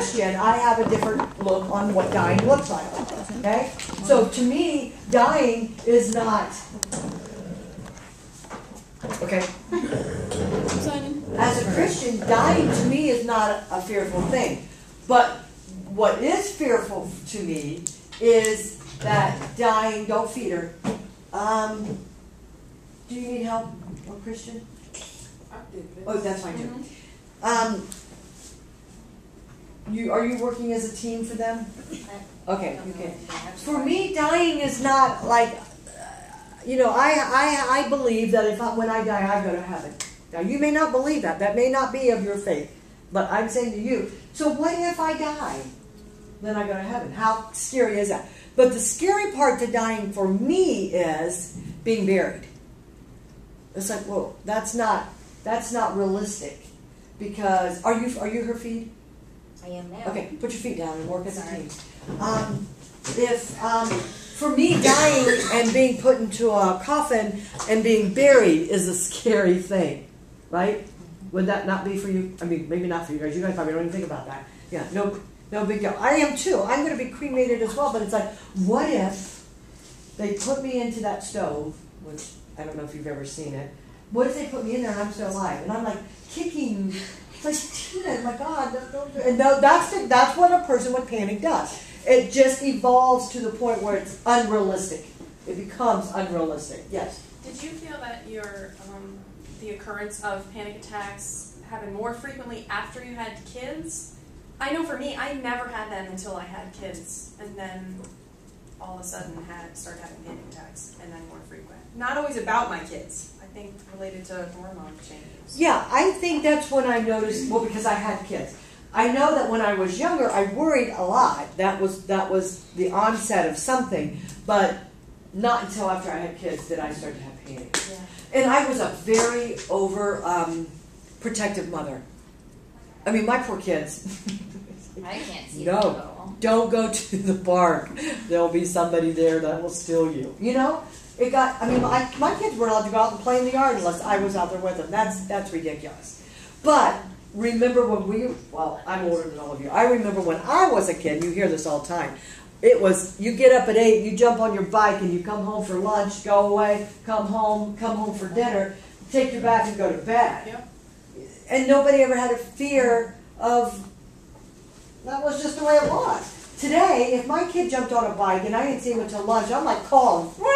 Christian, I have a different look on what dying looks like. Okay? So to me, dying is not, okay? As a Christian, dying to me is not a fearful thing. But what is fearful to me is that dying, don't feed her. Do you need help, or Christian? Oh, that's fine too. Are you working as a team for them? Okay, you can. For me, dying is not like, I believe that when I die, I go to heaven. Now, you may not believe that. That may not be of your faith. But I'm saying to you, so what if I die? Then I go to heaven. How scary is that? But the scary part to dying for me is being buried. It's like, whoa, that's not realistic. Because, are you her feet? I am now. Okay, put your feet down and work as a team. For me, dying and being put into a coffin and being buried is a scary thing, right? Would that not be for you? I mean, maybe not for you guys. You guys probably don't even think about that. Yeah, no big deal. I am too. I'm going to be cremated as well, but it's like, what if they put me into that stove, which I don't know if you've ever seen it. What if they put me in there and I'm still alive? And I'm like kicking. It's like, Tina, my God. And that's what a person with panic does. It just evolves to the point where it's unrealistic. It becomes unrealistic. Yes? Did you feel that the occurrence of panic attacks happened more frequently after you had kids? I know for me, I never had them until I had kids. And then all of a sudden started having panic attacks and then more frequent. Not always about my kids. I think related to hormone changes. Yeah, I think that's when I noticed, well, because I had kids. I know that when I was younger, I worried a lot. That was the onset of something, but not until after I had kids did I start to have panic. Yeah. And I was a very protective mother. I mean, my poor kids. I can't see No, them at all. don't go to the park. There'll be somebody there that will steal you. You know? My kids weren't allowed to go out and play in the yard unless I was out there with them. That's ridiculous. But remember when I'm older than all of you. I remember when I was a kid, you hear this all the time. It was, you get up at 8, you jump on your bike and you come home for lunch, go away, come home for dinner, take your bath and go to bed. Yep. And nobody ever had a fear of, that was just the way it was. Today, if my kid jumped on a bike and I didn't see him until lunch, I'm like calling, where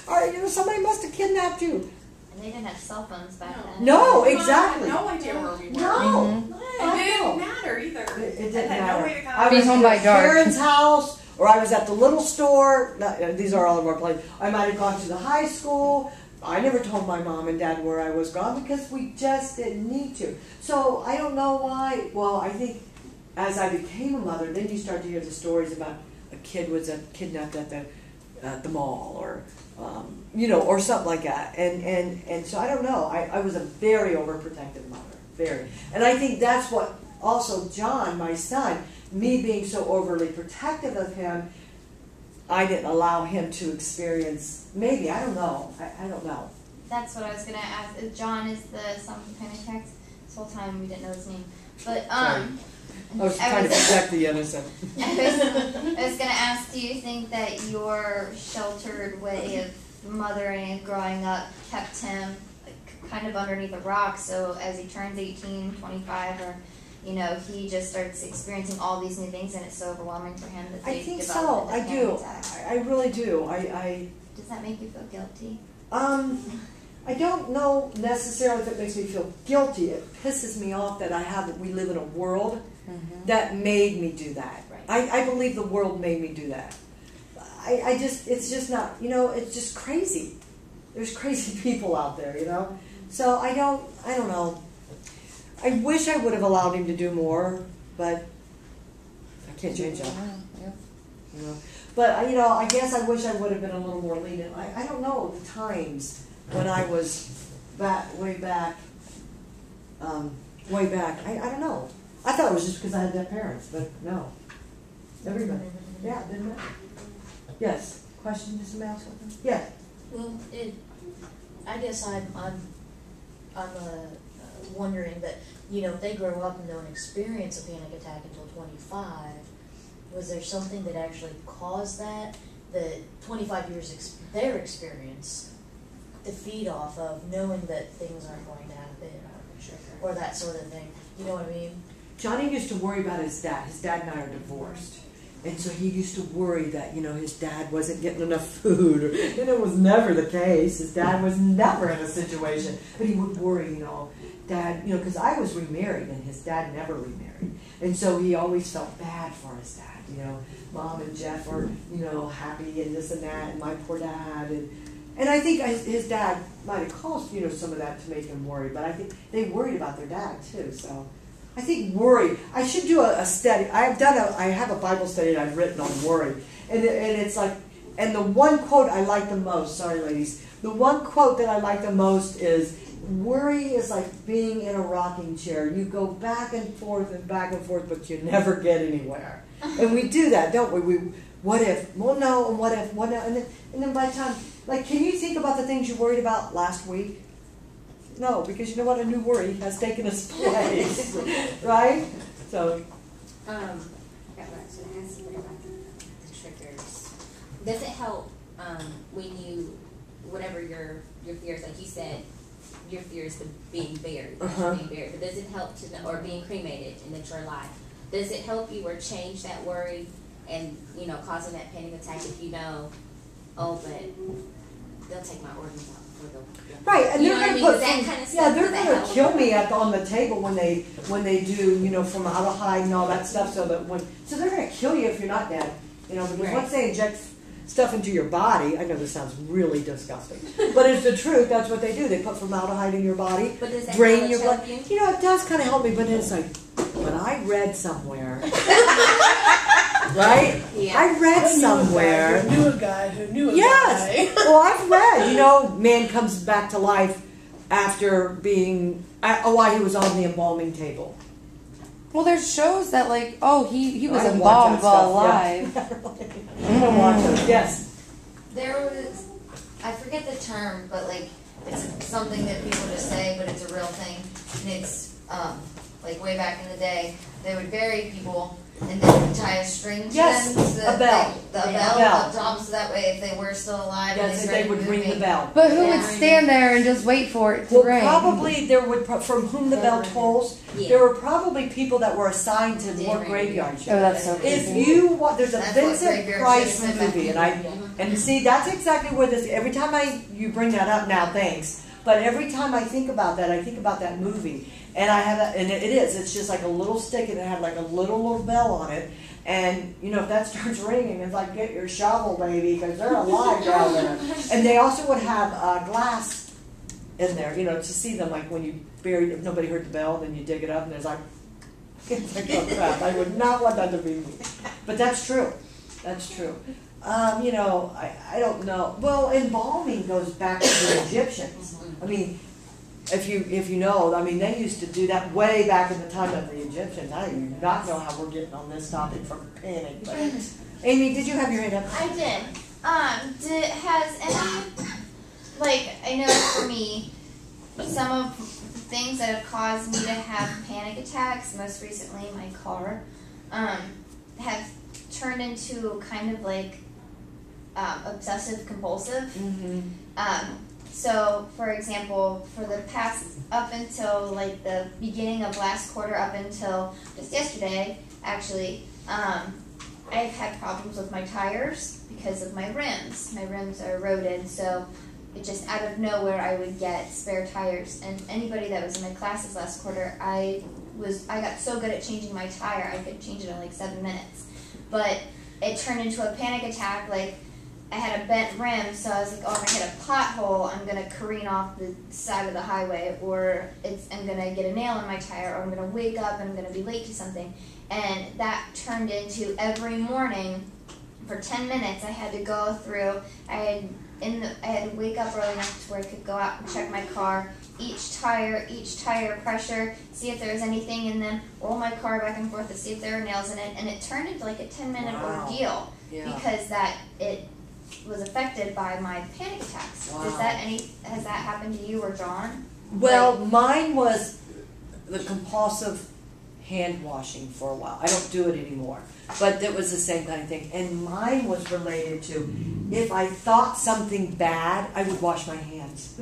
are you? Somebody must have kidnapped you. And they didn't have cell phones back then. No, exactly. I had no idea where we were. No. It didn't matter either. It didn't I had matter. no way to I go. was home at by a dark. parent's house, or I was at the little store. These are all of our places. I might have gone to the high school. I never told my mom and dad where I was gone because we just didn't need to. So I don't know why. Well, I think as I became a mother, then you start to hear the stories about a kid was kidnapped at the mall, or or something like that. And so I don't know. I was a very overprotective mother, very. And I think that's what also John, my son, me being so overly protective of him, I didn't allow him to experience. Maybe I don't know. I don't know. That's what I was gonna ask. John is the son of panic attacks. This whole time we didn't know his name, but I was trying to protect the innocent. I was gonna ask, do you think that your sheltered way of mothering and growing up kept him kind of underneath a rock, so as he turns 18, 25, or he just starts experiencing all these new things and it's so overwhelming for him that I think so. I do. I really do. Does that make you feel guilty? I don't know necessarily if it makes me feel guilty. It pisses me off that we live in a world that made me do that. Right. I believe the world made me do that. It's just not, it's just crazy. There's crazy people out there, So I don't know. I wish I would have allowed him to do more, but I can't change that. Yeah. But I guess I wish I would have been a little more lenient. I don't know the times when I was way back. I don't know. I thought it was just because I had deaf parents, but no. Everybody. Yeah, didn't matter. Yes. Question? Does somebody else have something? Yes. Well, I guess I'm a wondering that, you know, if they grow up and don't experience a panic attack until 25, was there something that actually caused that? The 25 years their experience to feed off of, knowing that things aren't going to happen, or that sort of thing. You know what I mean? Johnny used to worry about his dad. His dad and I are divorced. And so he used to worry that, you know, his dad wasn't getting enough food. And it was never the case. His dad was never in a situation. But he would worry, you know, Dad, you know, because I was remarried and his dad never remarried. And so he always felt bad for his dad. You know, Mom and Jeff are, you know, happy and this and that, and my poor dad. And I think his dad might have caused, you know, some of that to make him worry. But I think they worried about their dad, too. So I think worry. I should do a study. I have a Bible study that I've written on worry. And it's like, and the one quote I like the most, sorry ladies, the one quote that I like the most is, worry is like being in a rocking chair. You go back and forth, but you never get anywhere. And we do that, don't we? We what if? Well, no, and what if? What no? And then by the time, like, can you think about the things you worried about last week? No, because you know what? A new worry has taken its place, right? So, I got what I was going to ask you about the triggers. Does it help when you, whatever your fears, like you said, your fears of being buried, being buried, but does it help to know, or being cremated and that you're alive? Does it help you or change that worry and, you know, causing that panic attack if you know, oh, but they'll take my organs out before they'll. right, and they're going to put that some, kind of yeah, stuff, they're going to kill me on the table when they do, you know, formaldehyde and all that stuff. So they're going to kill you if you're not dead, you know, because once they inject stuff into your body, I know this sounds really disgusting, but it's the truth. That's what they do. They put formaldehyde in your body, But does that drain your help blood. you? You know, it does kind of help me, but it's like, but I read somewhere. Right? Yeah. I read somewhere. Who knew a guy who knew a Yes. guy. Well, I've read, you know, man comes back to life after being, while he was on the embalming table. Well, there's shows that like, oh, he was I watch embalmed that while stuff, alive. I'm gonna watch it. Yes. There was, I forget the term, but like it's something that people just say, but it's a real thing. And it's like way back in the day, they would bury people and they would tie a string to Yes, them, so that a bell. the Yeah, bell a bell. up top, so that way if they were still alive, and Yes, they they started would ring moving, the bell. But who would Yeah. stand there and just wait for it to Well, ring? probably there would, from whom the bell tolls, Yeah. there were probably people that were assigned to Did more ring. graveyard shows. Oh, that's so If creepy. you want, there's a That's what Vincent graveyard Price shows are. movie, and see, that's exactly where this. Every time you bring that up now, thanks. But every time I think about that, I think about that movie, and I have, and it is. It's just like a little stick, and it had like a little bell on it, and you know if that starts ringing, it's like get your shovel, baby, because they're alive down there. And they also would have glass in there, you know, to see them. Like when you buried, if nobody heard the bell, then you dig it up, and there's like, it's like oh crap. I would not want that to be me, but that's true. That's true. You know, I don't know. Well, embalming goes back to the Egyptians. I mean, if you know, I mean, they used to do that way back in the time of the Egyptians. I do not know how we're getting on this topic from panic. But Amy, did you have your hand up? I did. Has any, like, I know for me, some of the things that have caused me to have panic attacks, most recently my car, have turned into kind of like obsessive compulsive. Mm-hmm. So, for example, for the past, up until like the beginning of last quarter, up until just yesterday, actually, I've had problems with my tires because of my rims. My rims are eroded, so it just out of nowhere I would get spare tires. And anybody that was in my classes last quarter, I got so good at changing my tire, I could change it in like 7 minutes. But it turned into a panic attack, like I had a bent rim, so I was like, oh, if I hit a pothole, I'm going to careen off the side of the highway, or I'm going to get a nail in my tire, or I'm going to wake up and I'm going to be late to something. And that turned into every morning for 10 minutes I had to go through, I had to wake up early enough to where I could go out and check my car, each tire pressure, see if there was anything in them, roll my car back and forth to see if there were nails in it, and it turned into like a 10-minute Wow. ordeal Yeah. because it was affected by my panic attacks. Wow. Has that happened to you or John? Well, mine was the compulsive hand washing for a while. I don't do it anymore, but it was the same kind of thing. And mine was related to if I thought something bad, I would wash my hands.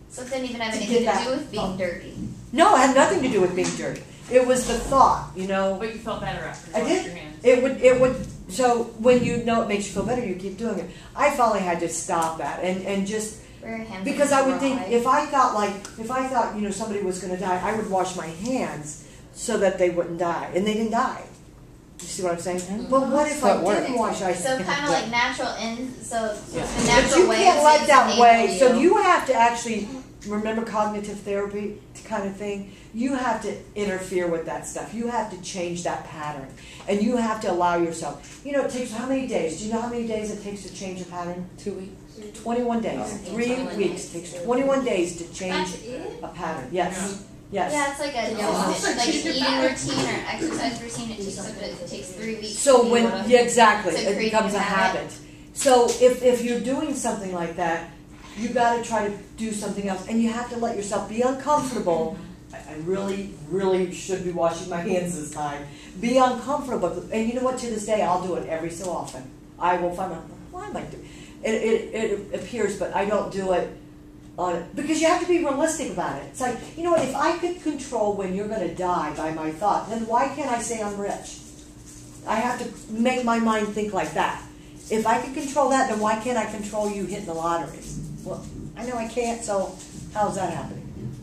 So it didn't even have To anything get to that do with being thought. dirty. No, it had nothing to do with being dirty. It was the thought, you know. But you felt better after you I washed did. your hands. It would. So when you know it makes you feel better, you keep doing it. I finally had to stop that and just Where your hands because are I would think dry. if I thought you know somebody was going to die, I would wash my hands so that they wouldn't die, and they didn't die. You see what I'm saying? But what if So I it worked. didn't wash? So kind of like natural so Yeah. the But natural you way can't of let things that way. enable So you have to actually remember cognitive therapy kind of thing. You have to interfere with that stuff. You have to change that pattern, and you have to allow yourself. You know, it takes how many days? Do you know how many days it takes to change a pattern? 2 weeks. 21 days. 3 weeks. It takes 21 days to change That's it? a pattern. Yes. Yes. Yeah, it's like a Yeah. it's like an eating routine or exercise routine. It takes 3 weeks. So to when be able to- yeah, exactly, to it create becomes a a habit. habit. So if you're doing something like that, you got to try to do something else, and you have to let yourself be uncomfortable. I really should be washing my hands this time. Be uncomfortable, and you know what? To this day, I'll do it every so often. I will find out why am I doing it appears, but I don't do it on it because you have to be realistic about it. It's like, you know what? If I could control when you're going to die by my thought, then why can't I say I'm rich? I have to make my mind think like that. If I can control that, then why can't I control you hitting the lottery? Well, I know I can't, so how's that happening?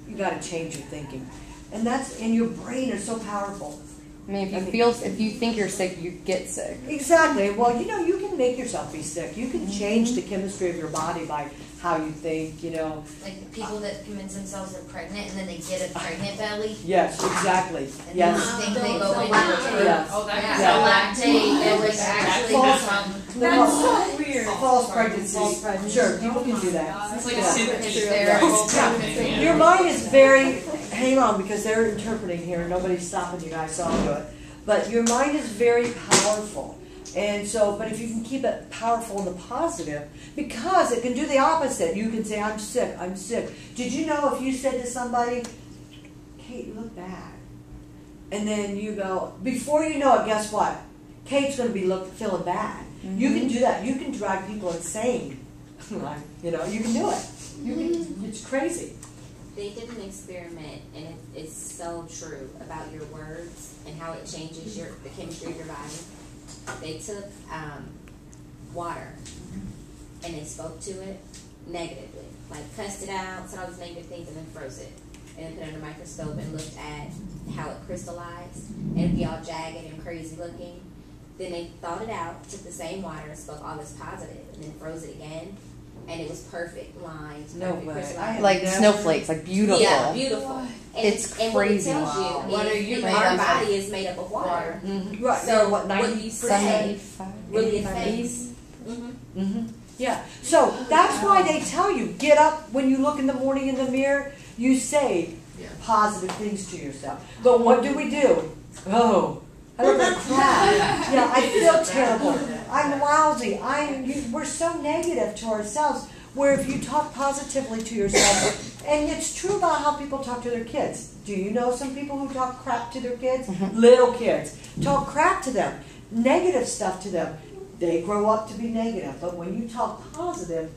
You got to change your thinking, and your brain is so powerful. I mean, if you think you're sick, you get sick. Exactly. Well, you know, you can make yourself be sick. You can change the chemistry of your body by how you think. You know. Like the people that convince themselves they're pregnant and then they get a pregnant belly. Yes. Exactly. And Yes. then they think they go into Yes. Oh, that yeah, is Yeah. lactate that was actually False- from That's so weird. False pregnancy. Sure, people can do that. It's like Yeah. a super Right. hysterical Yeah. Your mind is very, hang on, because they're interpreting here, nobody's stopping you guys, so I'll do it. But your mind is very powerful. And so, but if you can keep it powerful in the positive, because it can do the opposite. You can say, I'm sick, I'm sick. Did you know if you said to somebody, Kate, you look bad. And then you go, before you know it, guess what? Kate's going to be feeling bad. You can do that. You can drive people insane. You know, you can do it. You can, it's crazy. They did an experiment, and it's so true about your words and how it changes the chemistry of your body. They took water and they spoke to it negatively, like cussed it out, said all these negative things, and then froze it, and then put it under a microscope and looked at how it crystallized, and it'd be all jagged and crazy looking. Then they thawed it out, took the same water and spoke all this positive, and then froze it again. And it was perfect lines, No perfect way. crystallized. I have Like never- snowflakes, like beautiful. Yeah, beautiful. And, It's and what it crazy. tells Wow. you What are is you our made of? body is made up of water. Right. So So what, what 90%? you say 75. really 85. affects. Mm-hmm. Yeah. So that's why they tell you, get up when you look in the morning in the mirror, you say positive things to yourself. But what do we do? Oh, I look like crap. Yeah, I feel terrible. I'm lousy. We're so negative to ourselves. Where if you talk positively to yourself, and it's true about how people talk to their kids. Do you know some people who talk crap to their kids? Little kids. Talk crap to them. Negative stuff to them. They grow up to be negative. But when you talk positive,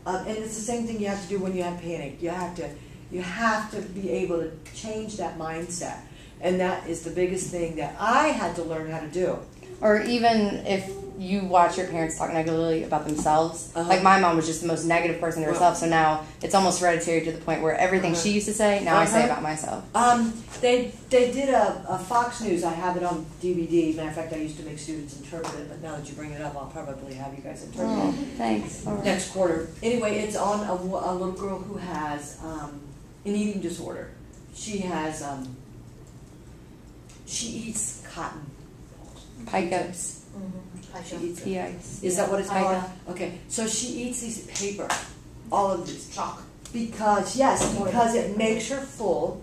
and it's the same thing you have to do when you have panic. You have to be able to change that mindset. And that is the biggest thing that I had to learn how to do. Or even if you watch your parents talk negatively about themselves. Uh-huh. Like my mom was just the most negative person to herself, so now it's almost hereditary to the point where everything she used to say, now I say about myself. They did a Fox News. I have it on DVD. Matter of fact, I used to make students interpret it, but now that you bring it up, I'll probably have you guys interpret Oh, it thanks. All right. next quarter. Anyway, it's on a little girl who has an eating disorder. She has she eats cotton. Pica. She eats it. P-I-C. Is that what it's Pica. called? Okay, so she eats these paper, all of these chalk, because it makes her full,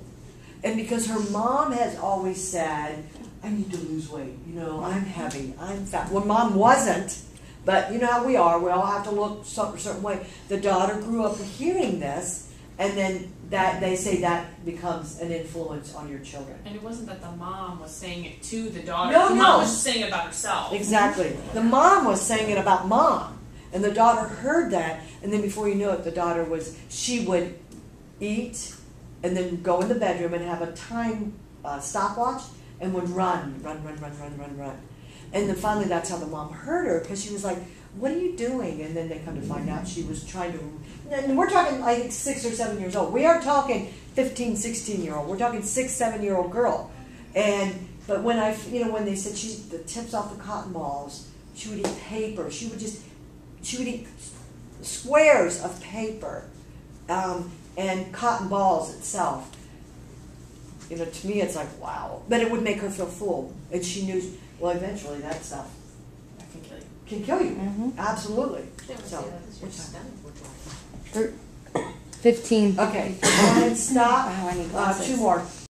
and because her mom has always said, "I need to lose weight. You know, I'm heavy, I'm fat." Well, mom wasn't, but you know how we are. We all have to look a certain way. The daughter grew up hearing this, and then that they say that becomes an influence on your children. And it wasn't that the mom was saying it to the daughter. No, the no. mom was just saying it about herself. Exactly. The mom was saying it about mom, and the daughter heard that, and then before you knew it, the daughter she would eat, and then go in the bedroom and have a time stopwatch, and would run. And then finally, that's how the mom heard her, because she was like, "What are you doing?" And then they come to find out she was trying to. And we're talking, I think, 6 or 7 years old. We aren't talking 15, 16-year-old. We're talking 6, 7-year-old girl. But when when they said the tips off the cotton balls, she would eat paper. She would eat squares of paper, and cotton balls itself. To me, it's like, wow. But it would make her feel full, and she knew. Well, eventually, that stuff can kill you. Mhm. Absolutely. So, So, your stomach look like? 15. okay, go ahead, stop. Oh, I need glasses. 2 more.